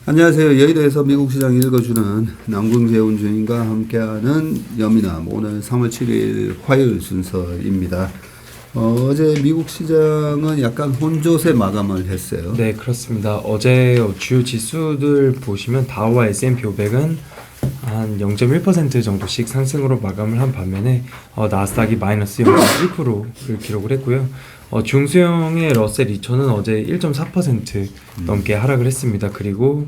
안녕하세요. 여의도에서 미국 시장 읽어주는 남궁재훈 주인과 함께하는 여미남. 오늘 3월 7일 화요일 순서입니다. 어제 미국 시장은 약간 혼조세 마감을 했어요. 네, 그렇습니다. 어제 주요 지수들 보시면 다우와 S&P 500은 한 0.1% 정도씩 상승으로 마감을 한 반면에 나스닥이 마이너스 0.1%를 기록을 했고요. 중소형의 러셀 2000은 어제 1.4% 넘게 하락을 했습니다. 그리고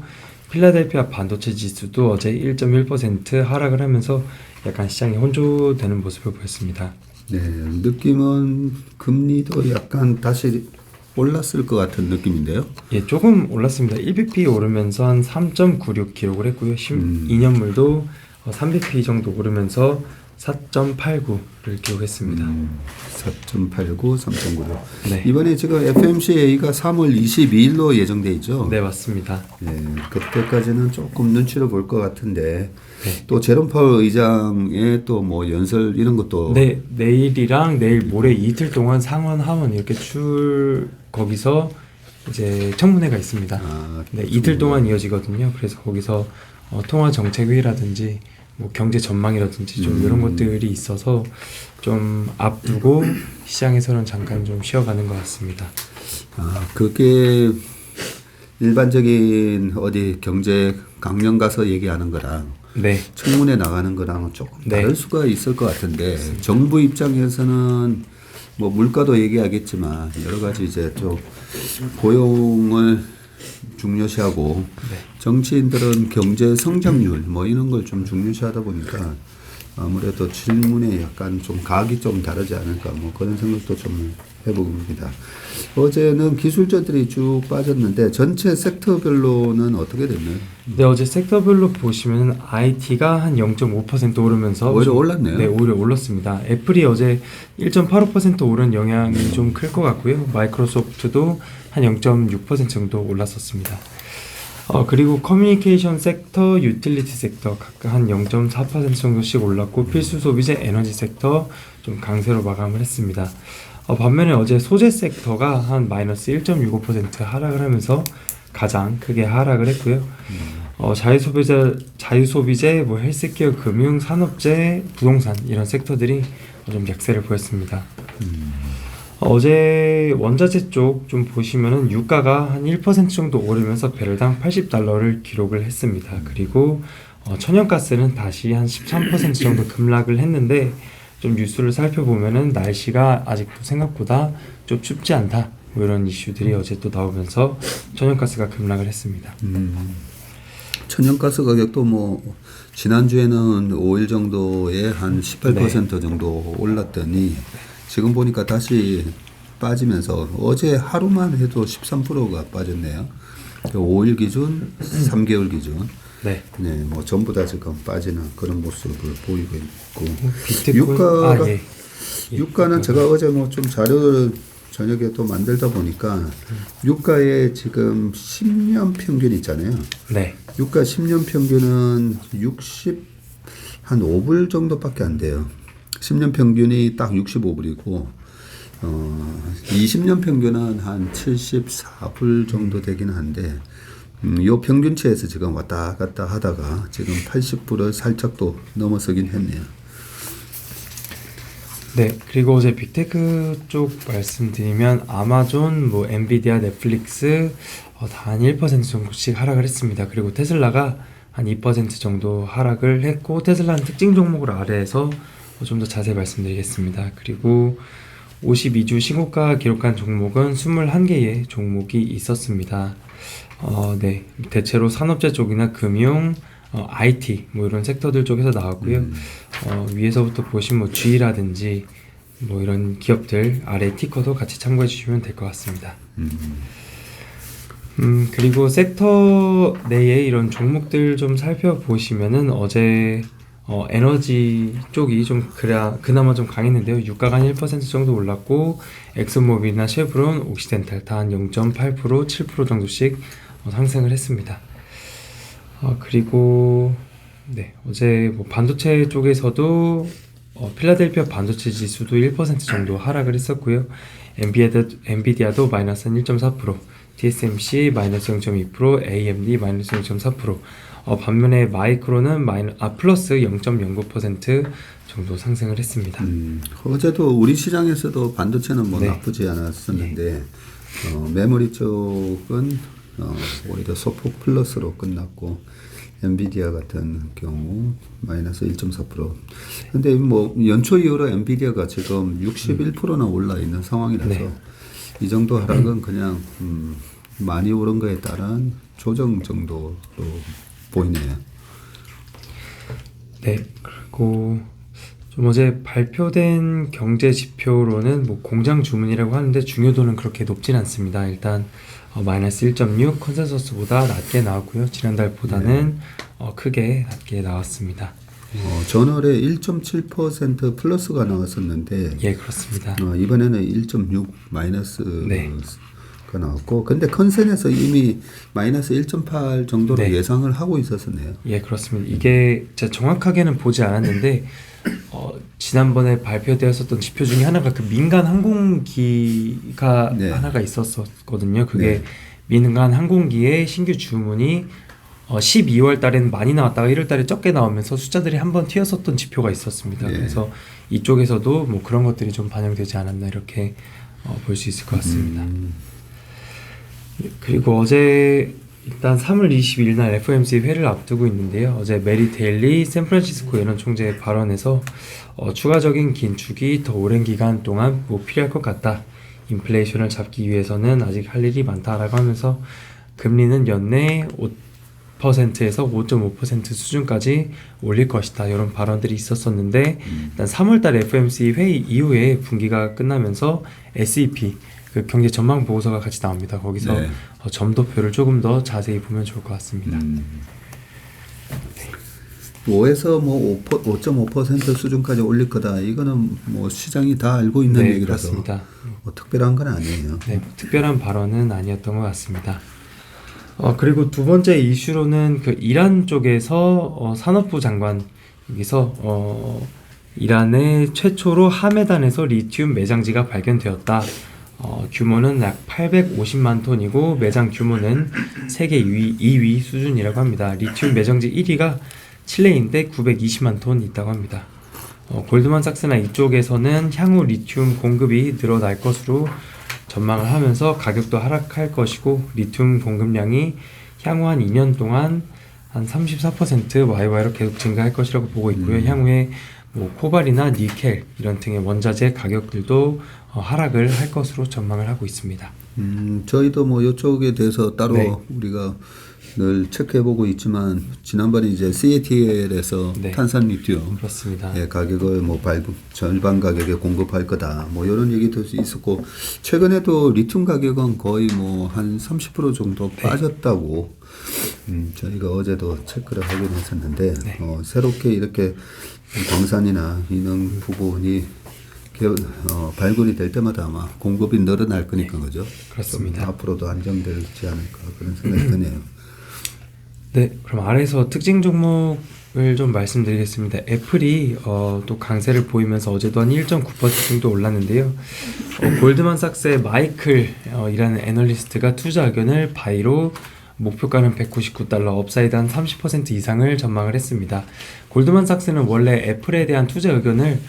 필라델피아 반도체 지수도 어제 1.1% 하락을 하면서 약간 시장이 혼조되는 모습을 보였습니다. 네, 느낌은 금리도 약간 다시 올랐을 것 같은 느낌인데요. 예, 조금 올랐습니다. 1bp 오르면서 한 3.96 기록을 했고요. 2년물도 3bp 정도 오르면서 4.89를 기록했습니다. 4.89, 3.96. 네. 이번에 지금 FMCA가 3월 22일로 예정돼 있죠. 네, 맞습니다. 네, 그때까지는 조금 눈치를 볼 것 같은데 네. 또 제롬 파월 의장의 또 뭐 연설 이런 것도 네, 내일이랑 내일 모레 이틀 동안 상원, 하원 이렇게 거기서 이제 청문회가 있습니다. 네, 이틀 동안 이어지거든요. 그래서 거기서 통화 정책 회의라든지 뭐 경제 전망이라든지 좀 이런 것들이 있어서 좀 앞두고 시장에서는 잠깐 좀 쉬어가는 것 같습니다. 그게 일반적인 어디 경제 강연 가서 얘기하는 거랑 네, 청문회 나가는 거랑은 조금 네. 다를 수가 있을 것 같은데 정부 입장에서는 뭐 물가도 얘기하겠지만 여러 가지 이제 좀 고용을 중요시하고 정치인들은 경제 성장률 뭐 이런 걸 좀 중요시하다 보니까 아무래도 질문에 약간 좀 각이 좀 다르지 않을까 뭐 그런 생각도 좀 해봅니다. 어제는 기술주들이 쭉 빠졌는데 전체 섹터별로는 어떻게 됐나요? 네, 어제 섹터별로 보시면 IT가 한 0.5% 오르면서 오히려 올랐네요. 네, 오히려 올랐습니다. 애플이 어제 1.85% 오른 영향이 좀 클 것 같고요. 마이크로소프트도 한 0.6% 정도 올랐었습니다. 그리고 커뮤니케이션 섹터, 유틸리티 섹터 각각 한 0.4% 정도씩 올랐고 필수 소비재, 에너지 sek터 좀 강세로 마감을 했습니다. 반면에 어제 소재 섹터가 한 마이너스 1.65% 하락을 하면서 가장 크게 하락을 했고요. 자유소비재, 뭐 헬스케어, 금융, 산업재, 부동산 이런 섹터들이 좀 약세를 보였습니다. 어제 원자재 쪽 좀 보시면은 유가가 한 1% 정도 오르면서 배럴당 $80를 기록을 했습니다. 그리고 천연가스는 다시 한 13% 정도 급락을 했는데 좀 뉴스를 살펴보면은 날씨가 아직도 생각보다 좀 춥지 않다 뭐 이런 이슈들이 어제 또 나오면서 천연가스가 급락을 했습니다. 천연가스 가격도 뭐 지난주에는 5일 정도에 한 18% 네. 정도 올랐더니 지금 보니까 다시 빠지면서 어제 하루만 해도 13%가 빠졌네요. 5일 기준, 3개월 기준. 네. 네, 뭐 전부 다 지금 빠지는 그런 모습을 보이고 있고. 비트코인, 유가가 예. 유가는 제가 어제 뭐 좀 자료를 저녁에 또 만들다 보니까 유가의 지금 10년 평균 있잖아요. 네. 유가 10년 평균은 60 한 5불 정도밖에 안 돼요. 10년 평균이 딱 65불이고 20년 평균은 한 74불 정도 되긴 한데 요 평균치에서 지금 왔다 갔다 하다가 지금 80불을 살짝 또 넘어서긴 했네요. 네, 그리고 어제 빅테크 쪽 말씀드리면 아마존, 뭐 엔비디아, 넷플릭스 다 한 1% 정도씩 하락을 했습니다. 그리고 테슬라가 한 2% 정도 하락을 했고 테슬라는 특징 종목을 아래에서 좀 더 자세히 말씀드리겠습니다. 그리고 52주 신고가 기록한 종목은 21개의 종목이 있었습니다. 네, 대체로 산업재 쪽이나 금융, IT 뭐 이런 섹터들 쪽에서 나왔고요. 위에서부터 보신 뭐 G라든지 뭐 이런 기업들 아래 티커도 같이 참고해 주시면 될 것 같습니다. 그리고 섹터 내에 이런 종목들 좀 살펴보시면은 어제 에너지 쪽이 좀 그나마 좀 강했는데요. 유가가 한 1% 정도 올랐고 엑슨모빌이나 쉐브론, 옥시덴탈 다 한 0.8%, 7% 정도씩 상승을 했습니다. 그리고 네, 어제 뭐 반도체 쪽에서도 필라델피아 반도체 지수도 1% 정도 하락을 했었고요. 엔비디아도 마이너스 한 1.4%, TSMC 마이너스 0.2%, AMD 마이너스 0.4%. 반면에 마이크론은 플러스 0.09% 정도 상승을 했습니다. 어제도 우리 시장에서도 반도체는 뭐 네. 나쁘지 않았었는데 메모리 쪽은 오히려 소폭 플러스로 끝났고 엔비디아 같은 경우 마이너스 1.4%. 근데 뭐 연초 이후로 엔비디아가 지금 61%나 올라 있는 상황이라서 네. 이 정도 하락은 그냥 많이 오른 거에 따른 조정 정도로 보이네요. 네, 그리고 좀 어제 발표된 경제 지표로는 뭐 공장 주문이라고 하는데 중요도는 그렇게 높진 않습니다. 일단 마이너스 1.6 컨센서스보다 낮게 나왔고요. 지난달보다는 크게 낮게 나왔습니다. 전월에 1.7% 플러스가 나왔었는데 예, 그렇습니다. 이번에는 1.6 마이너스가 네. 나왔고, 근데 컨센에서 이미 마이너스 1.8 정도로 네. 예상을 하고 있었었네요. 예, 그렇습니다. 이게 제가 정확하게는 보지 않았는데 지난번에 발표되었었던 지표 중에 하나가 그 민간 항공기가 네. 하나가 있었거든요. 그게 네. 민간 항공기의 신규 주문이 12월 달에는 많이 나왔다가 1월 달에 적게 나오면서 숫자들이 한번 튀었었던 지표가 있었습니다. 네. 그래서 이쪽에서도 뭐 그런 것들이 좀 반영되지 않았나 이렇게 볼 수 있을 것 같습니다. 그리고 어제 일단 3월 22일 날 FOMC 회를 앞두고 있는데요. 어제 메리 데일리 샌프란시스코 연원 총재 발언에서 추가적인 긴축이 더 오랜 기간 동안 뭐 필요할 것 같다. 인플레이션을 잡기 위해서는 아직 할 일이 많다라고 하면서 금리는 연내 5%에서 5.5% 수준까지 올릴 것이다. 이런 발언들이 있었었는데 일단 3월달 FOMC 회의 이후에 분기가 끝나면서 SEP 그 경제 전망 보고서가 같이 나옵니다. 거기서 네. 점도표를 조금 더 자세히 보면 좋을 것 같습니다. 5에서 뭐 5.5% 수준까지 올릴 거다. 이거는 뭐 시장이 다 알고 있는 네, 얘기라서 그렇습니다. 뭐 특별한 건 아니에요. 네, 특별한 발언은 아니었던 것 같습니다. 그리고 두 번째 이슈로는 그 이란 쪽에서 산업부 장관 여기서 이란의 최초로 하메단에서 리튬 매장지가 발견되었다. 규모는 약 850만 톤이고 매장 규모는 세계 2위 수준이라고 합니다. 리튬 매장지 1위가 칠레인데 920만 톤 있다고 합니다. 골드만삭스나 이쪽에서는 향후 리튬 공급이 늘어날 것으로 전망을 하면서 가격도 하락할 것이고 리튬 공급량이 향후 한 2년 동안 한 34% YY로 계속 증가할 것이라고 보고 있고요. 향후에 뭐 코발이나 니켈 이런 등의 원자재 가격들도 하락을 할 것으로 전망을 하고 있습니다. 저희도 뭐 이쪽에 대해서 따로 네. 우리가 늘 체크해보고 있지만 지난번에 이제 CATL에서 네. 탄산 리튬 그렇습니다. 예, 가격을 뭐 절반 가격에 공급할 거다. 뭐 이런 얘기도 있었고 최근에도 리튬 가격은 거의 뭐 한 30% 정도 빠졌다고 저희가 어제도 체크를 하긴 했었는데 네. 새롭게 이렇게 광산이나 이런 부분이 발굴이 될 때마다 아마 공급이 늘어날 거니까 그죠? 그렇습니다. 좀 앞으로도 안정되지 않을까 그런 생각이 드네요. 네, 그럼 아래에서 특징 종목을 좀 말씀드리겠습니다. 애플이 또 강세를 보이면서 어제도 한 1.9% 정도 올랐는데요. 골드만삭스의 마이클 이라는 애널리스트가 투자 의견을 바이로 목표가는 $199, 업사이드 한 30% 이상을 전망을 했습니다. 골드만삭스는 원래 애플에 대한 투자 의견을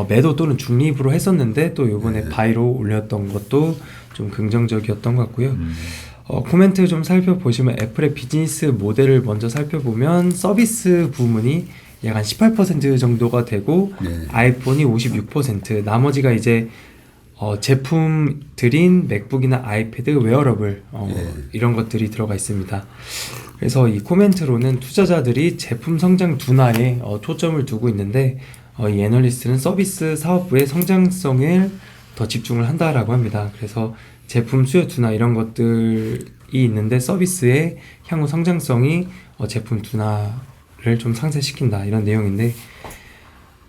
매도 또는 중립으로 했었는데 또 이번에 바이로 올렸던 것도 좀 긍정적이었던 것 같고요. 코멘트 좀 살펴보시면 애플의 비즈니스 모델을 먼저 살펴보면 서비스 부문이 약 한 18% 정도가 되고 네. 아이폰이 56%, 나머지가 이제 제품들인 맥북이나 아이패드, 웨어러블 이런 것들이 들어가 있습니다. 그래서 이 코멘트로는 투자자들이 제품 성장 둔화에 초점을 두고 있는데 이 애널리스트는 서비스 사업부의 성장성을 더 집중을 한다라고 합니다. 그래서 제품 수요 둔화 이런 것들이 있는데 서비스의 향후 성장성이 제품 둔화를 좀 상쇄시킨다 이런 내용인데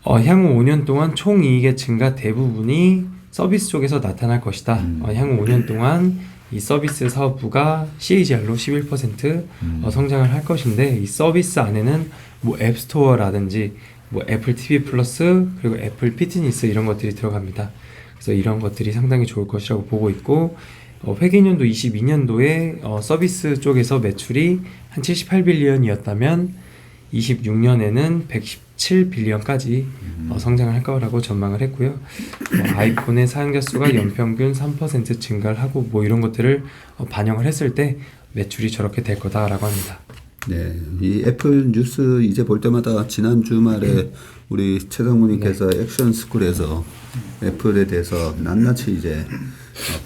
향후 5년 동안 총이익의 증가 대부분이 서비스 쪽에서 나타날 것이다. 향후 5년 동안 이 서비스 사업부가 CAGR로 11% 성장을 할 것인데 이 서비스 안에는 뭐 앱스토어라든지 뭐 애플 TV 플러스 그리고 애플 피트니스 이런 것들이 들어갑니다. 그래서 이런 것들이 상당히 좋을 것이라고 보고 있고 회계연도 22년도에 서비스 쪽에서 매출이 한 78빌리언이었다면 26년에는 117빌리언까지 성장을 할 거라고 전망을 했고요. 아이폰의 사용자 수가 연평균 3% 증가를 하고 뭐 이런 것들을 반영을 했을 때 매출이 저렇게 될 거다라고 합니다. 네, 이 애플 뉴스 이제 볼 때마다 지난 주말에 우리 최성무님께서 액션 스쿨에서 애플에 대해서 낱낱이 이제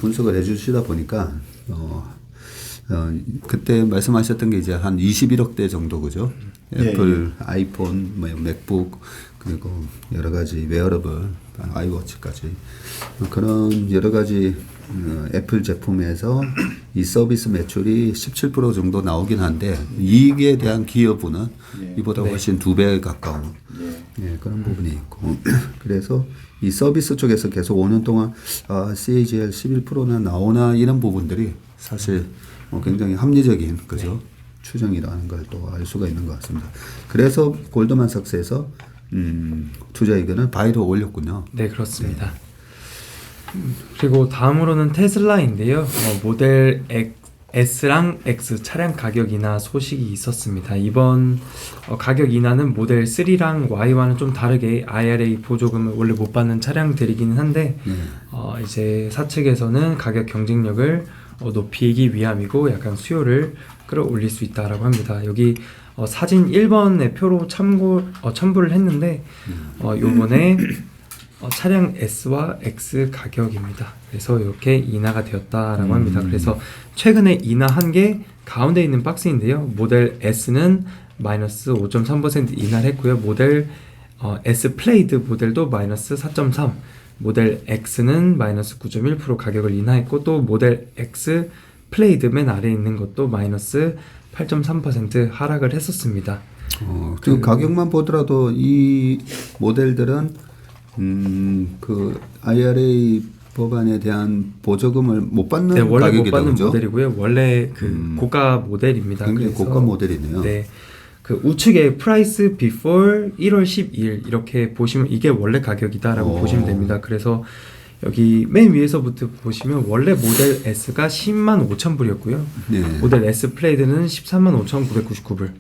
분석을 해주시다 보니까 그때 말씀하셨던 게 이제 한 21억대 정도 그죠? 애플 아이폰, 뭐 맥북 그리고 여러 가지 웨어러블, 아이워치까지 그런 여러 가지 애플 제품에서 이 서비스 매출이 17% 정도 나오긴 한데 이익에 대한 기여분은 이보다 훨씬 2배 가까운 그런 부분이 있고 그래서 이 서비스 쪽에서 계속 5년 동안 CAGR 11%나 나오나 이런 부분들이 사실 굉장히 합리적인 그죠 추정이라는 걸 또 알 수가 있는 것 같습니다. 그래서 골드만삭스에서 투자 의견을 바이로 올렸군요. 네, 그렇습니다. 그리고 다음으로는 테슬라인데요. 모델 S랑 X 차량 가격 인하 소식이 있었습니다. 이번 가격 인하는 모델 3랑 Y와는 좀 다르게 IRA 보조금을 원래 못 받는 차량들이기는 한데 이제 사측에서는 가격 경쟁력을 높이기 위함이고 약간 수요를 끌어올릴 수 있다라고 합니다. 여기 사진 1번의 표로 첨부를 했는데 요번에 차량 S와 X 가격입니다. 그래서 이렇게 인하가 되었다라고 합니다. 그래서 최근에 인하한 게 가운데 있는 박스인데요. 모델 S는 마이너스 5.3% 인하를 했고요. 모델 S 플레이드 모델도 마이너스 4.3, 모델 X는 마이너스 9.1% 가격을 인하했고 또 모델 X 플레이드 맨 아래에 있는 것도 마이너스 8.3% 하락을 했었습니다. 지금 가격만 보더라도 이 모델들은 그 IRA 법안에 대한 보조금을 못 받는 원래 가격이라고 못 받는 그죠? 모델이고요. 원래 그 고가 모델입니다. 굉장히 그래서 고가 모델이네요. 네. 그 우측에 price before 1월 12일 이렇게 보시면 이게 원래 가격이다라고 보시면 됩니다. 그래서 여기 맨 위에서부터 보시면 원래 모델 S가 10만 5천 불이었고요. 네. 모델 S 플레이드는 13만 5,999불.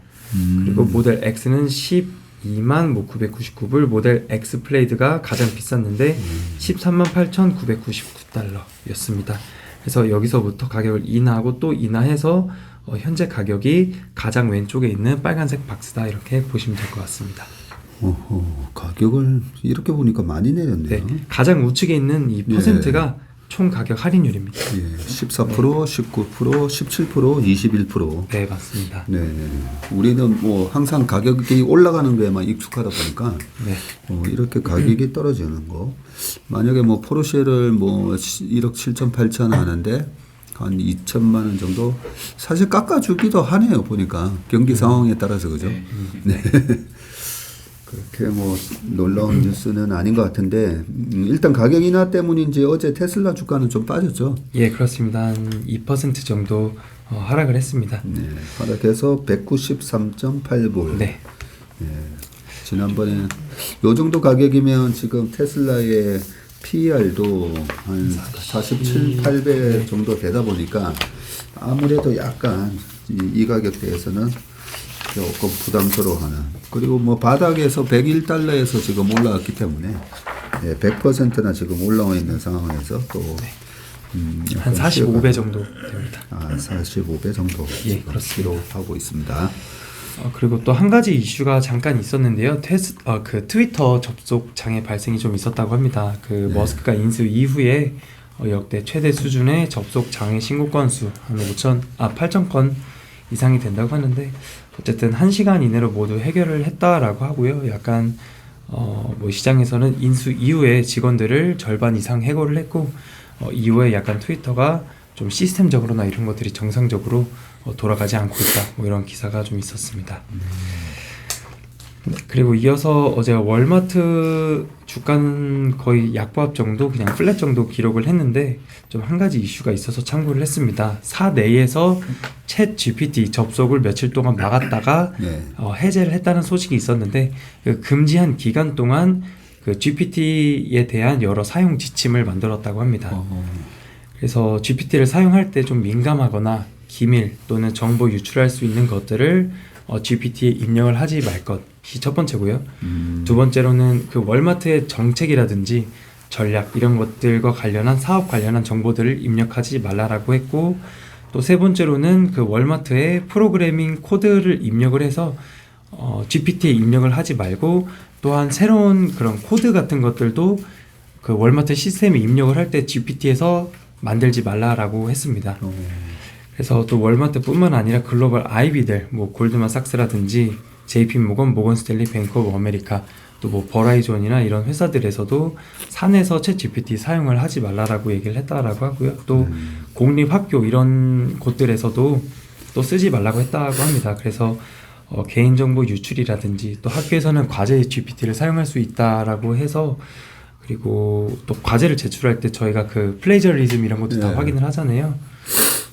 그리고 모델 X는 12만 999불. 모델 X 플레이드가 가장 비쌌는데 13만 8,999달러였습니다. 그래서 여기서부터 가격을 인하하고 또 인하해서 현재 가격이 가장 왼쪽에 있는 빨간색 박스다 이렇게 보시면 될 것 같습니다. 가격을 이렇게 보니까 많이 내렸네요. 네, 가장 우측에 있는 이 퍼센트가 총 가격 할인율입니다. 14%, 19%, 17%, 21%. 네, 맞습니다. 네, 우리는 뭐 항상 가격이 올라가는 데만 익숙하다 보니까 이렇게 가격이 떨어지는 거. 만약에 뭐 포르쉐를 뭐 1억 7천 8천 하는데 한 2천만 원 정도 사실 깎아주기도 하네요. 보니까 경기 상황에 따라서 그죠. 네. 그렇게 뭐 놀라운 뉴스는 아닌 것 같은데 일단 가격 인하 때문인지 어제 테슬라 주가는 좀 빠졌죠. 예, 그렇습니다. 한 2% 정도 하락을 했습니다. 네, 하락해서 193.8불. 네. 지난번에 요 정도 가격이면 지금 테슬라의 PER도 한 47, 8배 정도 되다 보니까 아무래도 약간 이 가격대에서는 조금 부담스러워하는. 그리고 뭐 바닥에서 101달러에서 지금 올라왔기 때문에 100%나 지금 올라와 있는 상황에서 또 한 45배 정도 됩니다. 45배 정도 예, 그렇습니다. 하고 있습니다. 그리고 또 한 가지 이슈가 잠깐 있었는데요. 그 트위터 접속 장애 발생이 좀 있었다고 합니다. 그 머스크가 인수 이후에 역대 최대 수준의 접속 장애 신고 건수 한 8천 건 이상이 된다고 하는데 어쨌든 1시간 이내로 모두 해결을 했다라고 하고요. 약간 뭐 시장에서는 인수 이후에 직원들을 절반 이상 해고를 했고 이후에 약간 트위터가 좀 시스템적으로나 이런 것들이 정상적으로 돌아가지 않고 있다. 뭐 이런 기사가 좀 있었습니다. 네, 그리고 이어서 어제 월마트 주가는 거의 약보합 정도 그냥 플랫 정도 기록을 했는데 좀 한 가지 이슈가 있어서 참고를 했습니다. 사내에서 챗 GPT 접속을 며칠 동안 막았다가 해제를 했다는 소식이 있었는데 그 금지한 기간 동안 그 GPT에 대한 여러 사용 지침을 만들었다고 합니다. 그래서 GPT를 사용할 때 좀 민감하거나 기밀 또는 정보 유출할 수 있는 것들을 GPT에 입력을 하지 말 것이 첫 번째고요. 두 번째로는 그 월마트의 정책이라든지 전략 이런 것들과 관련한 사업 관련한 정보들을 입력하지 말라라고 했고, 또 세 번째로는 그 월마트의 프로그래밍 코드를 입력을 해서 GPT에 입력을 하지 말고, 또한 새로운 그런 코드 같은 것들도 그 월마트 시스템에 입력을 할 때 GPT에서 만들지 말라라고 했습니다. 그래서 또 월마트뿐만 아니라 글로벌 IB들, 뭐 골드만삭스라든지 JP모건, 모건스탠리, 뱅크 오브 아메리카, 또 뭐 버라이존이나 이런 회사들에서도 사내에서 챗 GPT 사용을 하지 말라라고 얘기를 했다라고 하고요. 또 공립학교 이런 곳들에서도 또 쓰지 말라고 했다고 합니다. 그래서 개인정보 유출이라든지 또 학교에서는 과제 GPT를 사용할 수 있다라고 해서, 그리고 또 과제를 제출할 때 저희가 그 플레저리즘 이런 것도 다 확인을 하잖아요.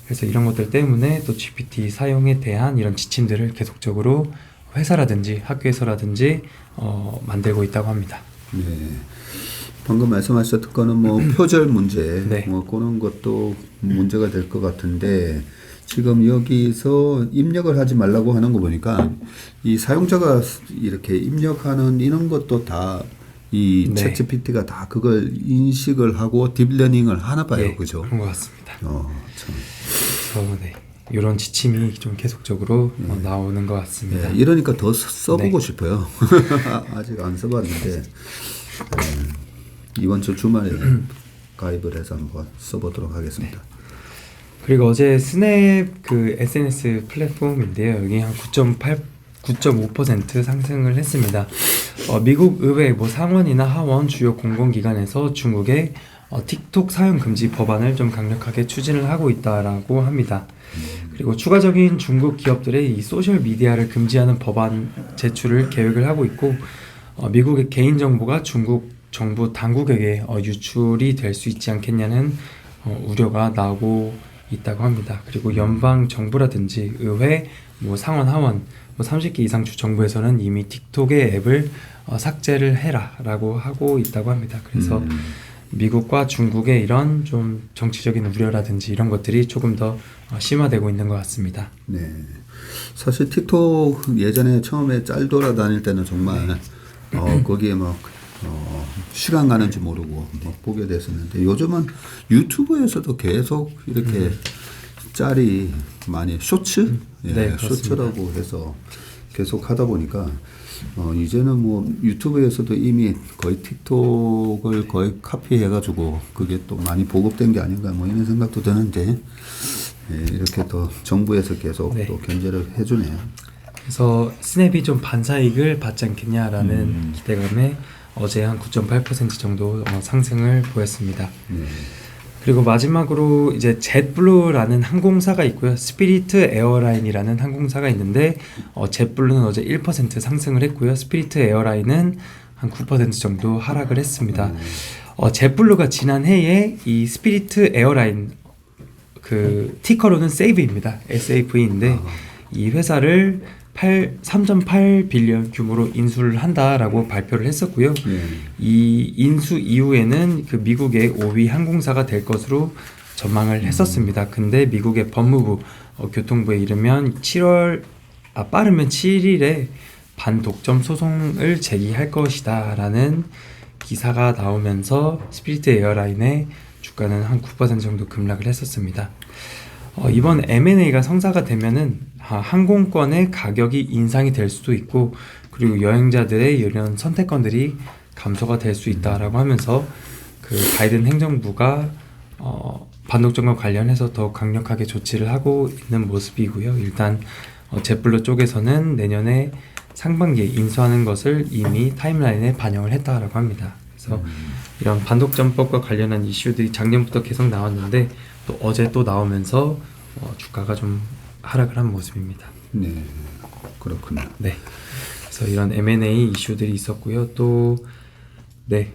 그래서 이런 것들 때문에 또 GPT 사용에 대한 이런 지침들을 계속적으로 회사라든지 학교에서라든지 만들고 있다고 합니다. 네. 방금 말씀하셨던 거는 뭐 표절 문제, 네. 뭐 그런 것도 문제가 될 것 같은데, 지금 여기서 입력을 하지 말라고 하는 거 보니까 이 사용자가 이렇게 입력하는 이런 것도 다 이 네. 챗GPT가 다 그걸 인식을 하고 딥러닝을 하나 봐요, 예, 그죠? 그런 것 같습니다. 참. 그래서 네, 이런 지침이 좀 계속적으로 나오는 것 같습니다. 예, 이러니까 더 써보고 네. 싶어요. 아직 안 써봤는데 이번 주 주말에 가입을 해서 한번 써보도록 하겠습니다. 그리고 어제 스냅 그 SNS 플랫폼인데요. 여기 한 9.5% 상승을 했습니다. 미국 의회 뭐 상원이나 하원 주요 공공기관에서 중국의 틱톡 사용 금지 법안을 좀 강력하게 추진을 하고 있다라고 합니다. 그리고 추가적인 중국 기업들의 이 소셜 미디어를 금지하는 법안 제출을 계획을 하고 있고, 미국의 개인 정보가 중국 정부 당국에게 유출이 될 수 있지 않겠냐는 우려가 나오고 있다고 합니다. 그리고 연방 정부라든지 의회, 뭐 상원, 하원, 뭐 30개 이상 주 정부에서는 이미 틱톡의 앱을 삭제를 해라라고 하고 있다고 합니다. 그래서 미국과 중국의 이런 좀 정치적인 우려라든지 이런 것들이 조금 더 심화되고 있는 것 같습니다. 네. 사실 틱톡 예전에 처음에 짤 돌아다닐 때는 정말 거기에 막 시간 가는지 모르고 막 보게 됐었는데, 요즘은 유튜브에서도 계속 이렇게 짤이 많이 쇼츠? 예, 네, 쇼츠라고 해서 계속 하다 보니까 이제는 뭐 유튜브에서도 이미 거의 틱톡을 거의 카피해가지고 그게 또 많이 보급된 게 아닌가 뭐 이런 생각도 드는데, 예, 이렇게 또 정부에서 계속 네. 또 견제를 해주네요. 그래서 스냅이 좀 반사이익을 받지 않겠냐라는 기대감에 어제 한 9.8% 정도 상승을 보였습니다. 그리고 마지막으로 이제 젯블루라는 항공사가 있고요. 스피리트 에어라인이라는 항공사가 있는데 젯블루는 어제 1% 상승을 했고요. 스피리트 에어라인은 한 9% 정도 하락을 했습니다. 젯블루가 지난해에 이 스피리트 에어라인 그 티커로는 세이브입니다. SAV인데 이 회사를 3.8 빌리언 규모로 인수를 한다라고 발표를 했었고요. 이 인수 이후에는 그 미국의 5위 항공사가 될 것으로 전망을 했었습니다. 근데 미국의 법무부 교통부에 이르면 빠르면 7일에 반독점 소송을 제기할 것이다라는 기사가 나오면서 스피리트 에어라인의 주가는 한 9% 정도 급락을 했었습니다. 이번 M&A가 성사가 되면은 항공권의 가격이 인상이 될 수도 있고, 그리고 여행자들의 이런 선택권들이 감소가 될 수 있다라고 하면서 그 바이든 행정부가 반독점과 관련해서 더 강력하게 조치를 하고 있는 모습이고요. 일단 젯블루 쪽에서는 내년에 상반기에 인수하는 것을 이미 타임라인에 반영을 했다라고 합니다. 그래서 이런 반독점법과 관련한 이슈들이 작년부터 계속 나왔는데 또 어제 또 나오면서 주가가 좀 하락을 한 모습입니다. 네, 그렇군요. 네, 그래서 이런 M&A 이슈들이 있었고요. 또 네,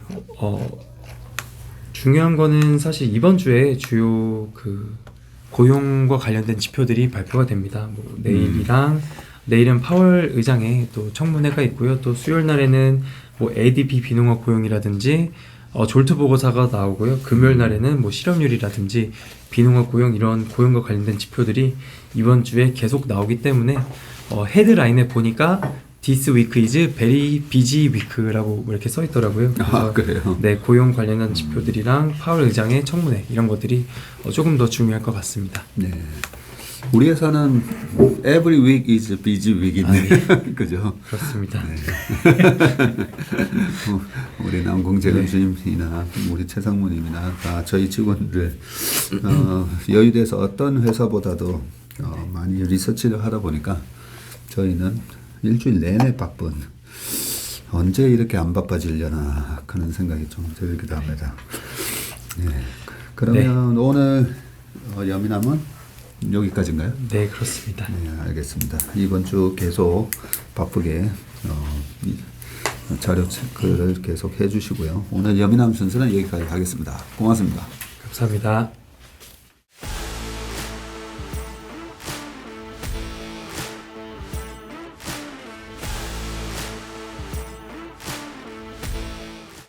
중요한 거는 사실 이번 주에 주요 그 고용과 관련된 지표들이 발표가 됩니다. 뭐 내일은 파월 의장의 또 청문회가 있고요. 또 수요일 날에는 뭐 ADP 비농업 고용이라든지 졸트 보고서가 나오고요. 금요일 날에는 뭐 실업률이라든지 비농업 고용 이런 고용과 관련된 지표들이 이번 주에 계속 나오기 때문에 헤드라인에 보니까 This week is very busy week라고 이렇게 써 있더라고요. 아, 그래요? 네, 고용 관련한 지표들이랑 파월 의장의 청문회 이런 것들이 조금 더 중요할 것 같습니다. 네. 우리 회사는 every week is busy week인데 그죠? 그렇습니다. 네. 우리 남공재근주님이나 우리 최상무님이나 다 저희 직원들 여의도에서 어떤 회사보다도 많이 리서치를 하다 보니까 저희는 일주일 내내 바쁜 언제 이렇게 안 바빠지려나 하는 생각이 좀 들기도 합니다. 네. 그러면 오늘 여미남은 여기까지인가요? 네, 그렇습니다. 네, 알겠습니다. 이번 주 계속 바쁘게 자료 체크를 계속 해주시고요. 오늘 여미남 순서는 여기까지 하겠습니다. 고맙습니다. 감사합니다.